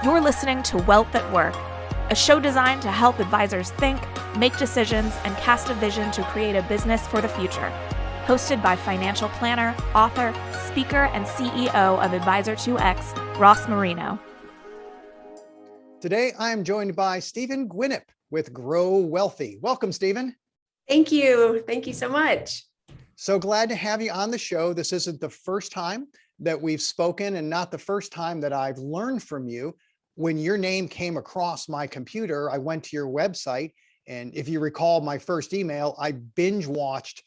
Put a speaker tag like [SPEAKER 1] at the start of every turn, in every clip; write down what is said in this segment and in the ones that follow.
[SPEAKER 1] You're listening to Wealth at Work, a show designed to help advisors think, make decisions, and cast a vision to create a business for the future. Hosted by financial planner, author, speaker, and CEO of Advisor2X, Ross Marino.
[SPEAKER 2] Today, I am joined by Stevyn Guinnip with Grow Wellthy. Welcome, Stevyn.
[SPEAKER 3] Thank you. Thank you so much.
[SPEAKER 2] So glad to have you on the show. This isn't the first time that we've spoken and not the first time that I've learned from you. When your name came across my computer, I went to your website. And if you recall my first email, I binge watched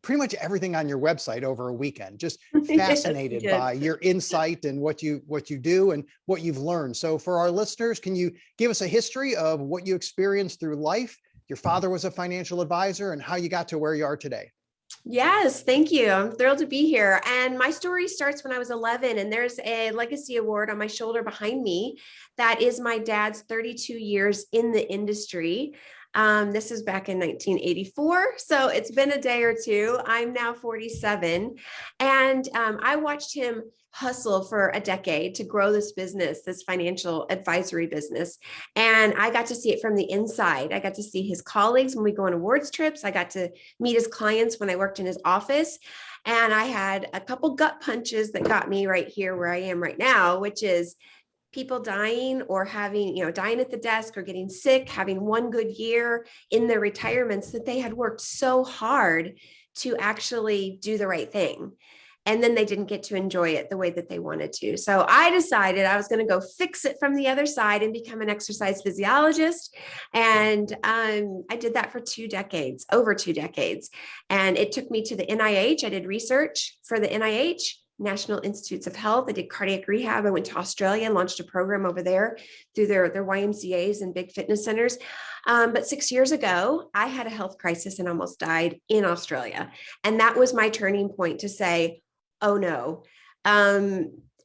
[SPEAKER 2] pretty much everything on your website over a weekend, just fascinated by your insight and what you do and what you've learned. So for our listeners, can you give us a history of what you experienced through life? Your father was a financial advisor and how you got to where you are today.
[SPEAKER 3] Yes, thank you. I'm thrilled to be here. And my story starts when I was 11, and there's a legacy award on my shoulder behind me. That is my dad's 32 years in the industry. This is back in 1984. So it's been a day or two. I'm now 47. And I watched him hustle for a decade to grow this business, this financial advisory business. And I got to see it from the inside. I got to see his colleagues when we go on awards trips. I got to meet his clients when I worked in his office. And I had a couple gut punches that got me right here where I am right now, which is people dying or having, dying at the desk or getting sick, having one good year in their retirements that they had worked so hard to actually do the right thing. And then they didn't get to enjoy it the way that they wanted to. So I decided I was going to go fix it from the other side and become an exercise physiologist. And I did that for over 2 decades. And it took me to the NIH. I did research for the NIH, National Institutes of Health. I did cardiac rehab. I went to Australia and launched a program over there through their YMCAs and big fitness centers. But 6 years ago, I had a health crisis and almost died in Australia. And that was my turning point to say, oh no,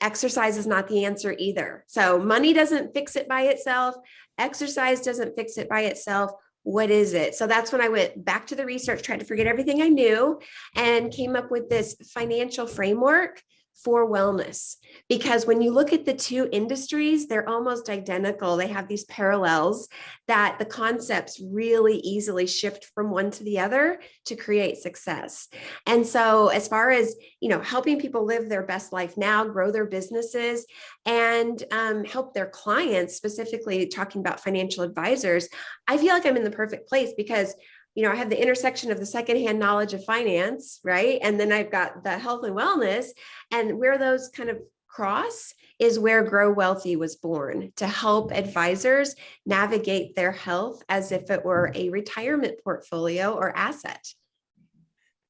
[SPEAKER 3] exercise is not the answer either. So money doesn't fix it by itself. Exercise doesn't fix it by itself. What is it? So that's when I went back to the research, tried to forget everything I knew, and came up with this financial framework for wellness. Because when you look at the two industries, they're almost identical. They have these parallels that the concepts really easily shift from one to the other to create success. And so as far as, helping people live their best life now, grow their businesses, and help their clients, specifically talking about financial advisors, I feel like I'm in the perfect place because I have the intersection of the secondhand knowledge of finance, right? And then I've got the health and wellness, and where those kind of cross is where Grow Wellthy was born, to help advisors navigate their health as if it were a retirement portfolio or asset.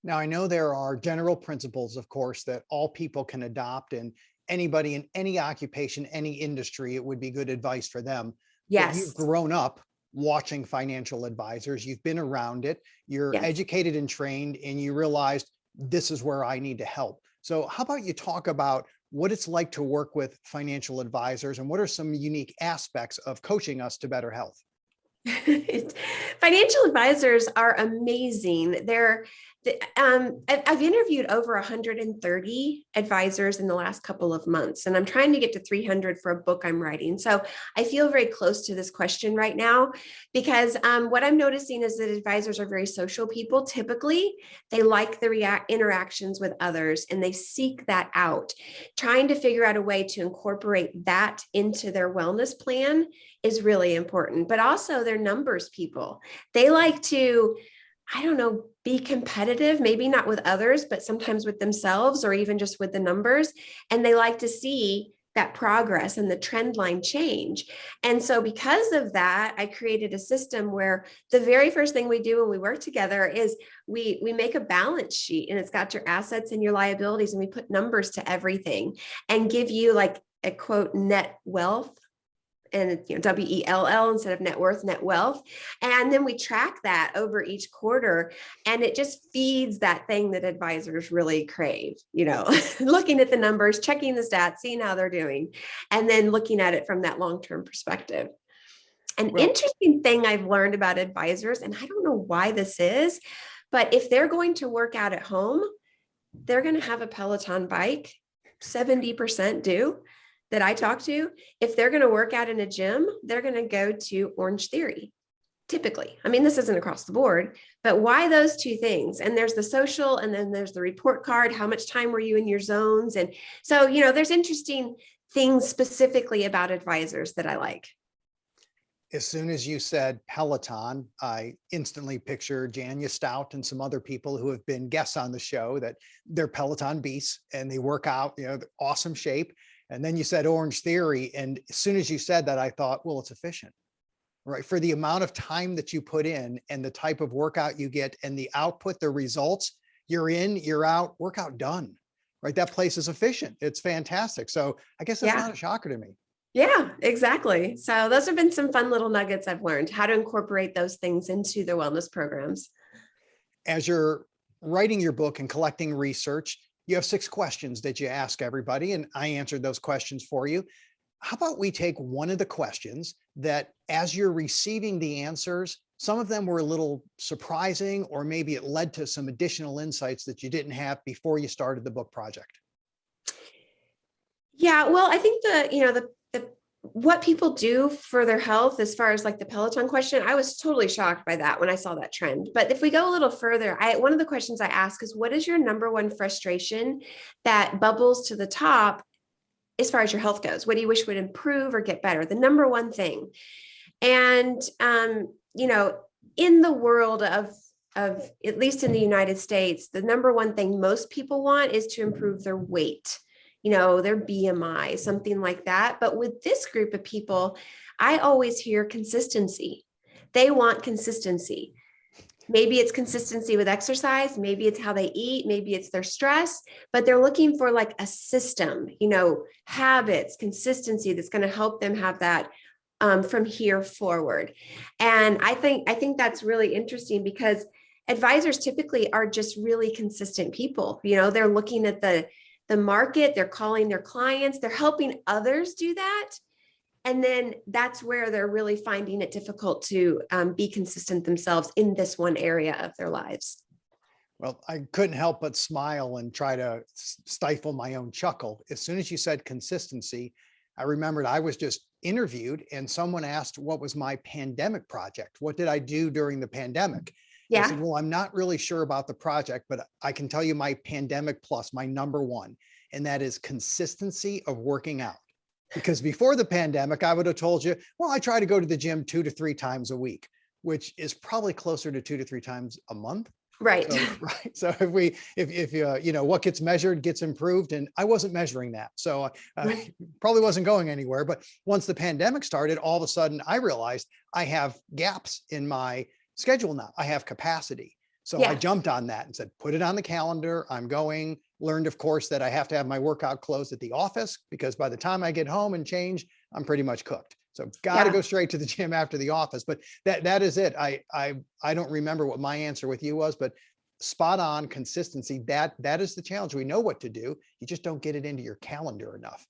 [SPEAKER 2] Now, I know there are general principles, of course, that all people can adopt, and anybody in any occupation, any industry, it would be good advice for them.
[SPEAKER 3] Yes.
[SPEAKER 2] But you've grown up watching financial advisors, you've been around it, you're
[SPEAKER 3] Yes.
[SPEAKER 2] educated and trained, and you realized this is where I need to help. So how about you talk about what it's like to work with financial advisors and what are some unique aspects of coaching us to better health?
[SPEAKER 3] Financial advisors are amazing. I've interviewed over 130 advisors in the last couple of months, and I'm trying to get to 300 for a book I'm writing. So I feel very close to this question right now because what I'm noticing is that advisors are very social people. Typically, they like the interactions with others and they seek that out. Trying to figure out a way to incorporate that into their wellness plan is really important, but also they're numbers people. They like to, be competitive, maybe not with others, but sometimes with themselves or even just with the numbers. And they like to see that progress and the trend line change. And so because of that, I created a system where the very first thing we do when we work together is we make a balance sheet, and it's got your assets and your liabilities, and we put numbers to everything and give you like a quote net wealth, and WELL instead of net worth, net wealth. And then we track that over each quarter, and it just feeds that thing that advisors really crave, looking at the numbers, checking the stats, seeing how they're doing, and then looking at it from that long-term perspective. An interesting thing I've learned about advisors, and I don't know why this is, but if they're going to work out at home, they're going to have a Peloton bike, 70% do. that I talk to, if they're going to work out in a gym, they're going to go to Orange Theory. Typically, I mean, this isn't across the board, but why those two things? And there's the social, and then there's the report card. How much time were you in your zones? And so, there's interesting things specifically about advisors that I like.
[SPEAKER 2] As soon as you said Peloton, I instantly pictured Janya Stout and some other people who have been guests on the show that they're Peloton beasts and they work out, awesome shape. And then you said Orange Theory. And as soon as you said that, I thought, well, it's efficient, right? For the amount of time that you put in and the type of workout you get and the output, the results, you're in, you're out, workout done, right? That place is efficient. It's fantastic. So I guess that's not a shocker to me.
[SPEAKER 3] Yeah, exactly. So those have been some fun little nuggets I've learned, how to incorporate those things into the wellness programs.
[SPEAKER 2] As you're writing your book and collecting research, you have 6 questions that you ask everybody, and I answered those questions for you. How about we take one of the questions that, as you're receiving the answers, some of them were a little surprising, or maybe it led to some additional insights that you didn't have before you started the book project?
[SPEAKER 3] Yeah, well, I think the what people do for their health, as far as like the Peloton question, I was totally shocked by that when I saw that trend. But if we go a little further, one of the questions I ask is, what is your number one frustration that bubbles to the top as far as your health goes? What do you wish would improve or get better? The number one thing. And, in the world of at least in the United States, the number one thing most people want is to improve their weight, their BMI, something like that. But with this group of people, I always hear consistency. They want consistency. Maybe it's consistency with exercise. Maybe it's how they eat. Maybe it's their stress, but they're looking for like a system, habits, consistency that's going to help them have that from here forward. And I think that's really interesting, because advisors typically are just really consistent people. They're looking at the market, they're calling their clients, they're helping others do that. And then that's where they're really finding it difficult to be consistent themselves in this one area of their lives.
[SPEAKER 2] Well, I couldn't help but smile and try to stifle my own chuckle. As soon as you said consistency, I remembered I was just interviewed and someone asked what was my pandemic project. What did I do during the pandemic?
[SPEAKER 3] Yeah.
[SPEAKER 2] I said, well, I'm not really sure about the project, but I can tell you my pandemic plus, my number one, and that is consistency of working out. Because before the pandemic, I would have told you, well, I try to go to the gym 2 to 3 times a week, which is probably closer to 2 to 3 times a month.
[SPEAKER 3] Right.
[SPEAKER 2] So if what gets measured gets improved, and I wasn't measuring that. So I probably wasn't going anywhere. But once the pandemic started, all of a sudden I realized I have gaps in my schedule now. I have capacity. So I jumped on that and said, put it on the calendar. I'm going. Learned, of course, that I have to have my workout clothes at the office, because by the time I get home and change, I'm pretty much cooked. So got to go straight to the gym after the office. But that is it. I don't remember what my answer with you was, but spot on consistency. That is the challenge. We know what to do. You just don't get it into your calendar enough.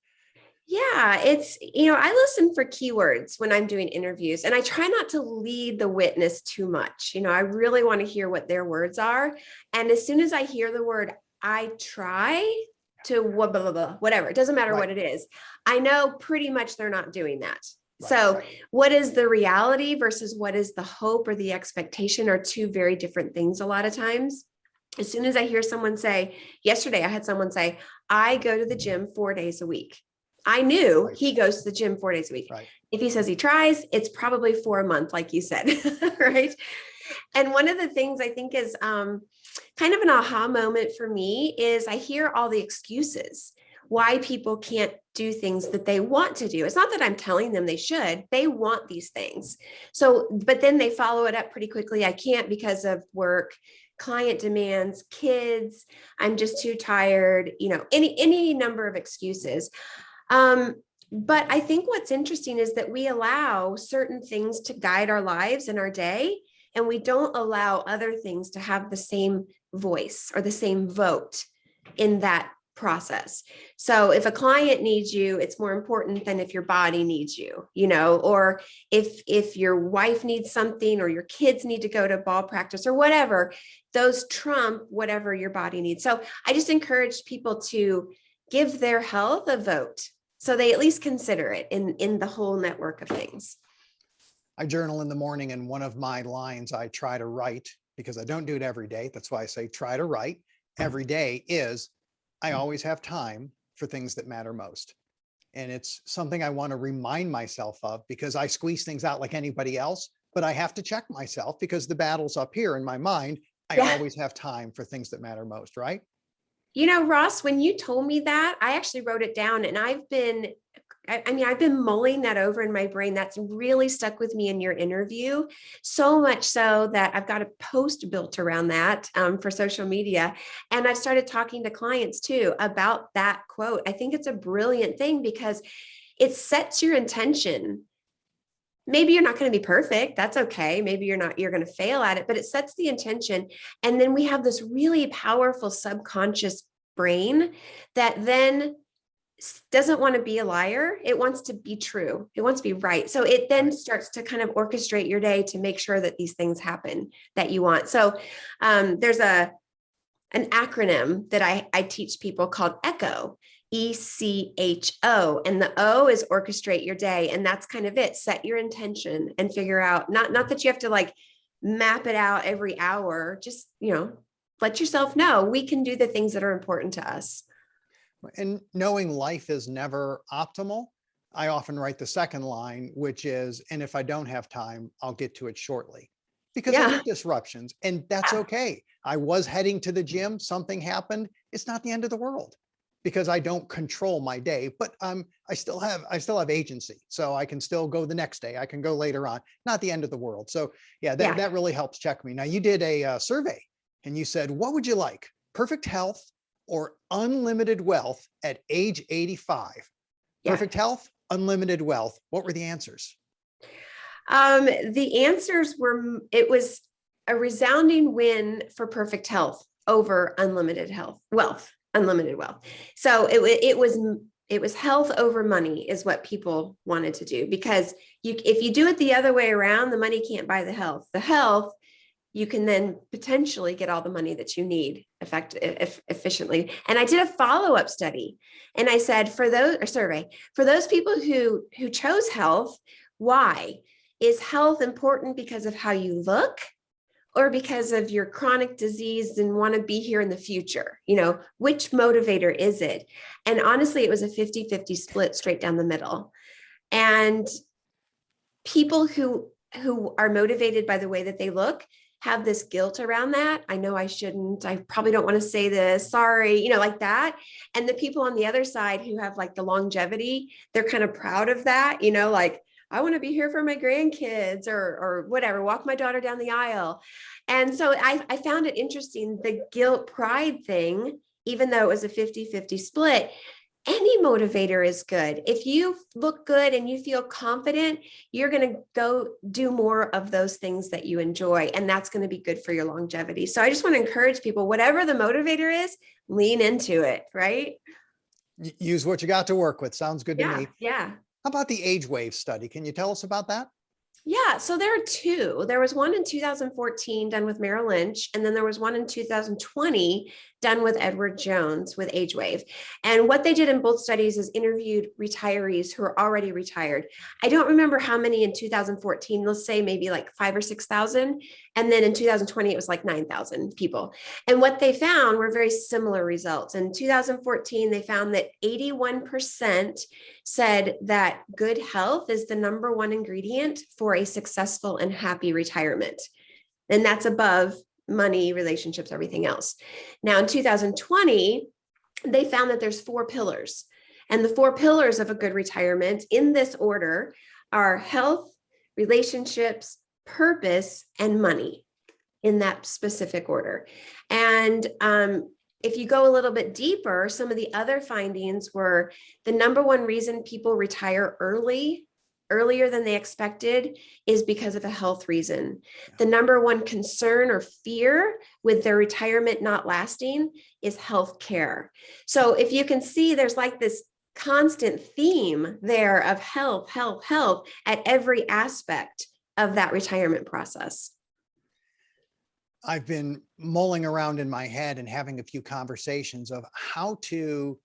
[SPEAKER 3] Yeah, it's, I listen for keywords when I'm doing interviews, and I try not to lead the witness too much. I really want to hear what their words are. And as soon as I hear the word, I try to blah, blah, blah, whatever, it doesn't matter what it is, I know pretty much they're not doing that. So what is the reality versus what is the hope or the expectation are two very different things a lot of times. As soon as I hear someone say, yesterday I had someone say, I go to the gym 4 days a week. I knew he goes to the gym 4 days a week. Right. If he says he tries, it's probably 4 a month, like you said, right? And one of the things I think is kind of an aha moment for me is I hear all the excuses why people can't do things that they want to do. It's not that I'm telling them they should, they want these things. So, but then they follow it up pretty quickly. I can't because of work, client demands, kids, I'm just too tired, any number of excuses. But I think what's interesting is that we allow certain things to guide our lives and our day, and we don't allow other things to have the same voice or the same vote in that process. So if a client needs you, it's more important than if your body needs you, or if your wife needs something or your kids need to go to ball practice or whatever, those trump whatever your body needs. So I just encourage people to give their health a vote. So they at least consider it in the whole network of things.
[SPEAKER 2] I journal in the morning, and one of my lines I try to write, because I don't do it every day, that's why I say try to write every day, is I always have time for things that matter most. And it's something I want to remind myself of, because I squeeze things out like anybody else, but I have to check myself because the battle's up here in my mind. I always have time for things that matter most, right?
[SPEAKER 3] You know, Ross, when you told me that, I actually wrote it down, and I've been mulling that over in my brain. That's really stuck with me in your interview, so much so that I've got a post built around that for social media. And I've started talking to clients too about that quote. I think it's a brilliant thing because it sets your intention. Maybe you're not going to be perfect. That's okay. Maybe you're going to fail at it, but it sets the intention. And then we have this really powerful subconscious brain that then doesn't want to be a liar. It wants to be true. It wants to be right. So it then starts to kind of orchestrate your day to make sure that these things happen that you want. So there's an acronym that I teach people called ECHO, ECHO. And the O is orchestrate your day. And that's kind of it. Set your intention and figure out, not that you have to like map it out every hour, just, let yourself know we can do the things that are important to us.
[SPEAKER 2] And knowing life is never optimal, I often write the second line, which is, and if I don't have time, I'll get to it shortly. Because I get disruptions, and that's okay. I was heading to the gym, something happened. It's not the end of the world, because I don't control my day, but I still have agency. So I can still go the next day. I can go later on, not the end of the world. So that really helps check me. Now, you did a survey and you said, what would you like? Perfect health or unlimited wealth at age 85? Perfect health, unlimited wealth. What were the answers?
[SPEAKER 3] The answers were, it was a resounding win for perfect health over unlimited unlimited wealth. So it was health over money is what people wanted to do, because if you do it the other way around, the money can't buy the health. The health, you can then potentially get all the money that you need efficiently. And I did a follow-up study, and I said, for those people who chose health, why? Is health important because of how you look, or because of your chronic disease and want to be here in the future? Which motivator is it? And honestly, it was a 50-50 split straight down the middle. And people who are motivated by the way that they look have this guilt around that. I know I shouldn't, I probably don't want to say this, sorry, like that. And the people on the other side who have like the longevity, they're kind of proud of that, like, I want to be here for my grandkids or whatever, walk my daughter down the aisle. And so I found it interesting, the guilt pride thing, even though it was a 50-50 split, any motivator is good. If you look good and you feel confident, you're going to go do more of those things that you enjoy. And that's going to be good for your longevity. So I just want to encourage people, whatever the motivator is, lean into it, right?
[SPEAKER 2] Use what you got to work with. Sounds good to me.
[SPEAKER 3] Yeah.
[SPEAKER 2] How about the age wave study? Can you tell us about that?
[SPEAKER 3] Yeah, so there are two. There was one in 2014 done with Merrill Lynch, and then there was one in 2020 done with Edward Jones with Age Wave. And what they did in both studies is interviewed retirees who are already retired. I don't remember how many in 2014, let's say maybe like 5,000 or 6,000. And then in 2020, it was like 9,000 people. And what they found were very similar results. In 2014, they found that 81% said that good health is the number one ingredient for a successful and happy retirement. And that's above money, relationships, everything else. Now, in 2020, they found that there's 4 pillars. And the 4 pillars of a good retirement in this order are health, relationships, purpose, and money, in that specific order. And if you go a little bit deeper, some of the other findings were the number one reason people retire earlier than they expected is because of a health reason. The number one concern or fear with their retirement not lasting is health care. So if you can see, there's like this constant theme there of health at every aspect of that retirement process.
[SPEAKER 2] I've been mulling around in my head and having a few conversations of how to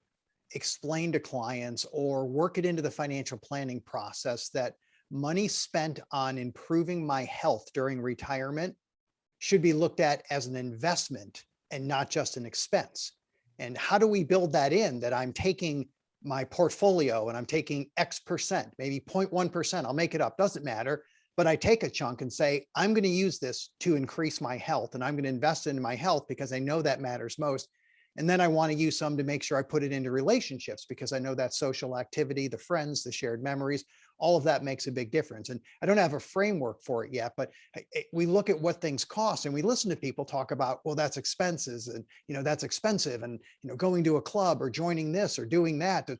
[SPEAKER 2] explain to clients or work it into the financial planning process that money spent on improving my health during retirement should be looked at as an investment and not just an expense? And how do we build that in, that I'm taking my portfolio and I'm taking X percent, maybe 0.1%, I'll make it up, doesn't matter. But I take a chunk and say, I'm going to use this to increase my health, and I'm going to invest in my health because I know that matters most. And then I want to use some to make sure I put it into relationships because I know that social activity, the friends, the shared memories, all of that makes a big difference. And I don't have a framework for it yet, but we look at what things cost and we listen to people talk about, well, that's expenses and, that's expensive. And, going to a club or joining this or doing that,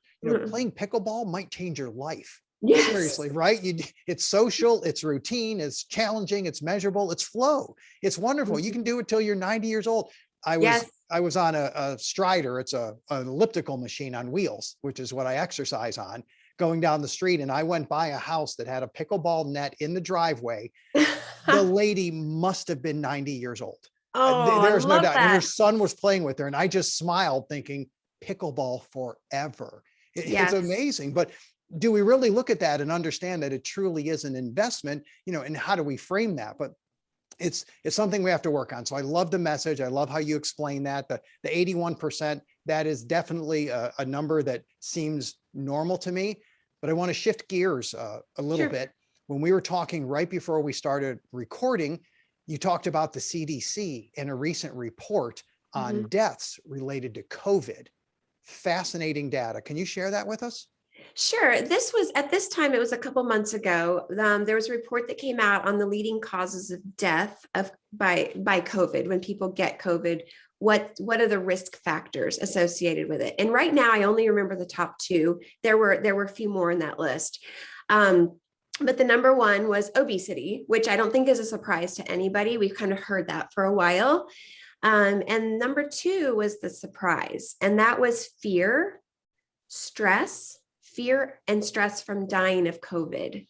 [SPEAKER 2] playing pickleball might change your life.
[SPEAKER 3] Yes.
[SPEAKER 2] Seriously, right? It's social, it's routine, it's challenging, it's measurable, it's flow. It's wonderful. You can do it till you're 90 years old. I was on a Strider. It's an elliptical machine on wheels, which is what I exercise on, going down the street. And I went by a house that had a pickleball net in the driveway. The lady must have been 90 years old.
[SPEAKER 3] Oh,
[SPEAKER 2] there's no doubt.
[SPEAKER 3] That.
[SPEAKER 2] And her son was playing with her. And I just smiled thinking, pickleball forever. It's amazing. But do we really look at that and understand that it truly is an investment, and how do we frame that? But it's something we have to work on. So I love the message. I love how you explain that. The 81%, that is definitely a number that seems normal to me, but I want to shift gears a little bit. When we were talking right before we started recording, you talked about the CDC in a recent report on deaths related to COVID. Fascinating data. Can you share that with us?
[SPEAKER 3] Sure. This was at this time, it was a couple months ago. There was a report that came out on the leading causes of death by COVID. When people get COVID, what are the risk factors associated with it? And right now, I only remember the top two. There were a few more in that list. But the number one was obesity, which I don't think is a surprise to anybody. We've kind of heard that for a while. And number two was the surprise, and that was fear and stress from dying of COVID.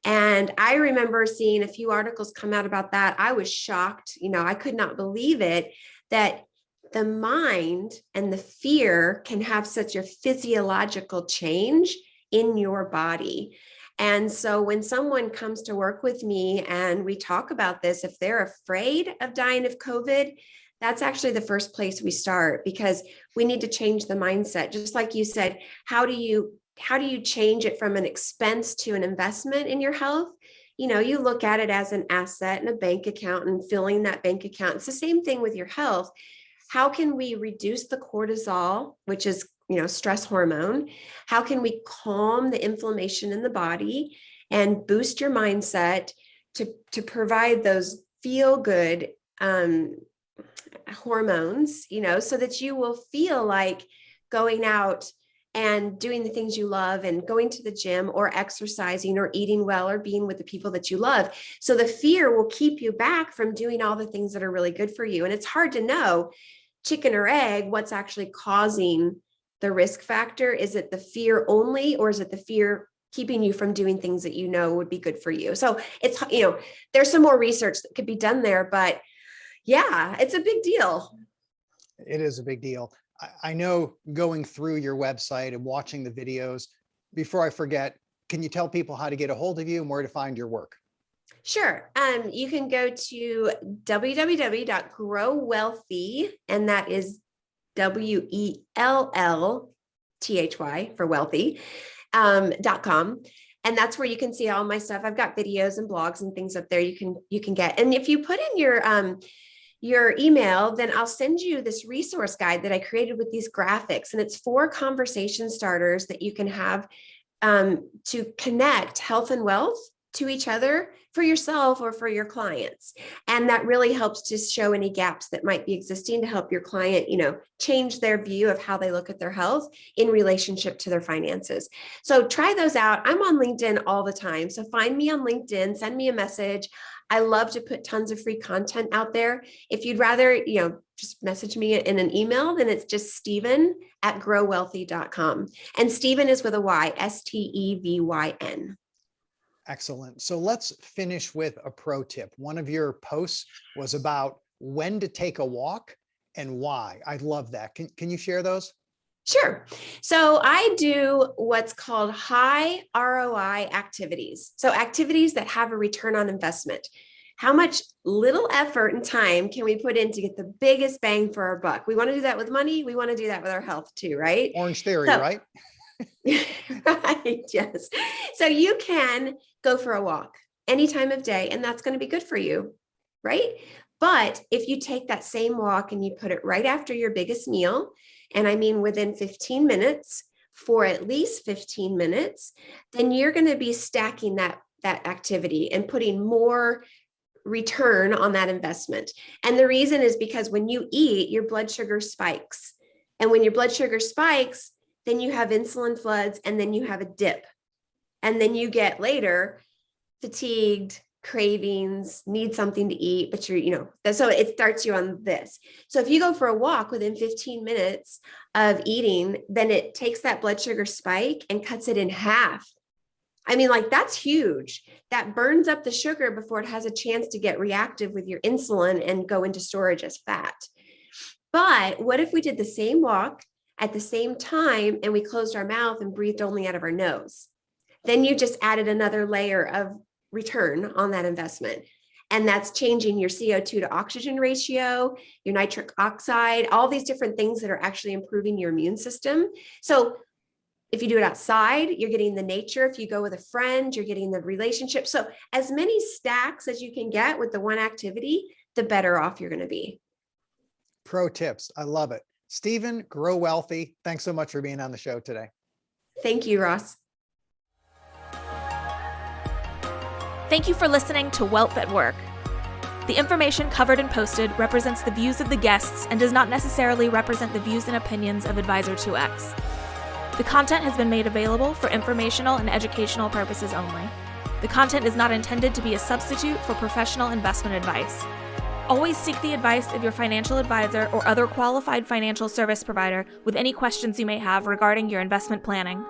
[SPEAKER 3] And I remember seeing a few articles come out about that. I was shocked. I could not believe it, that the mind and the fear can have such a physiological change in your body. And so when someone comes to work with me and we talk about this, if they're afraid of dying of COVID, that's actually the first place we start, because we need to change the mindset. Just like you said, how do you change it from an expense to an investment in your health? You look at it as an asset and a bank account and filling that bank account. It's the same thing with your health. How can we reduce the cortisol, which is, stress hormone? How can we calm the inflammation in the body and boost your mindset to provide those feel good hormones, so that you will feel like going out and doing the things you love and going to the gym or exercising or eating well or being with the people that you love. So the fear will keep you back from doing all the things that are really good for you. And it's hard to know, chicken or egg, what's actually causing the risk factor. Is it the fear only, or is it the fear keeping you from doing things that would be good for you? So it's, there's some more research that could be done there, but yeah, it's a big deal.
[SPEAKER 2] It is a big deal. I know, going through your website and watching the videos, before I forget, can you tell people how to get a hold of you and where to find your work?
[SPEAKER 3] Sure. You can go to www.growwellthy, and that is WELLTHY for wealthy, .com. And that's where you can see all my stuff. I've got videos and blogs and things up there you can get. And if you put in your email, then I'll send you this resource guide that I created with these graphics. And it's 4 conversation starters that you can have to connect health and wealth to each other for yourself or for your clients. And that really helps to show any gaps that might be existing to help your client, change their view of how they look at their health in relationship to their finances. So try those out. I'm on LinkedIn all the time. So find me on LinkedIn, send me a message. I love to put tons of free content out there. If you'd rather, just message me in an email, then it's just Stevyn@growwellthy.com. And Stevyn is with a Y, STEVYN.
[SPEAKER 2] Excellent. So let's finish with a pro tip. One of your posts was about when to take a walk and why. I love that. Can you share those?
[SPEAKER 3] Sure. So I do what's called high ROI activities. So activities that have a return on investment. How much little effort and time can we put in to get the biggest bang for our buck? We want to do that with money. We want to do that with our health too, right?
[SPEAKER 2] Orange Theory,
[SPEAKER 3] So,
[SPEAKER 2] right?
[SPEAKER 3] right, yes. So you can go for a walk any time of day, and that's going to be good for you, right? But if you take that same walk and you put it right after your biggest meal, and I mean within 15 minutes, for at least 15 minutes, then you're going to be stacking that activity and putting more return on that investment. And the reason is because when you eat, your blood sugar spikes. And when your blood sugar spikes, then you have insulin floods, and then you have a dip. And then you get later fatigued, cravings, need something to eat, but so it starts you on this. So if you go for a walk within 15 minutes of eating, then it takes that blood sugar spike and cuts it in half. I mean, like, that's huge. That burns up the sugar before it has a chance to get reactive with your insulin and go into storage as fat. But what if we did the same walk at the same time and we closed our mouth and breathed only out of our nose? Then you just added another layer of return on that investment. And that's changing your CO2 to oxygen ratio, your nitric oxide, all these different things that are actually improving your immune system. So if you do it outside, you're getting the nature. If you go with a friend, you're getting the relationship. So as many stacks as you can get with the one activity, the better off you're going to be.
[SPEAKER 2] Pro tips. I love it. Stevyn, Grow Wellthy, thanks so much for being on the show today.
[SPEAKER 3] Thank you, Ross.
[SPEAKER 1] Thank you for listening to Wealth at Work. The information covered and posted represents the views of the guests and does not necessarily represent the views and opinions of Advisor 2X. The content has been made available for informational and educational purposes only. The content is not intended to be a substitute for professional investment advice. Always seek the advice of your financial advisor or other qualified financial service provider with any questions you may have regarding your investment planning.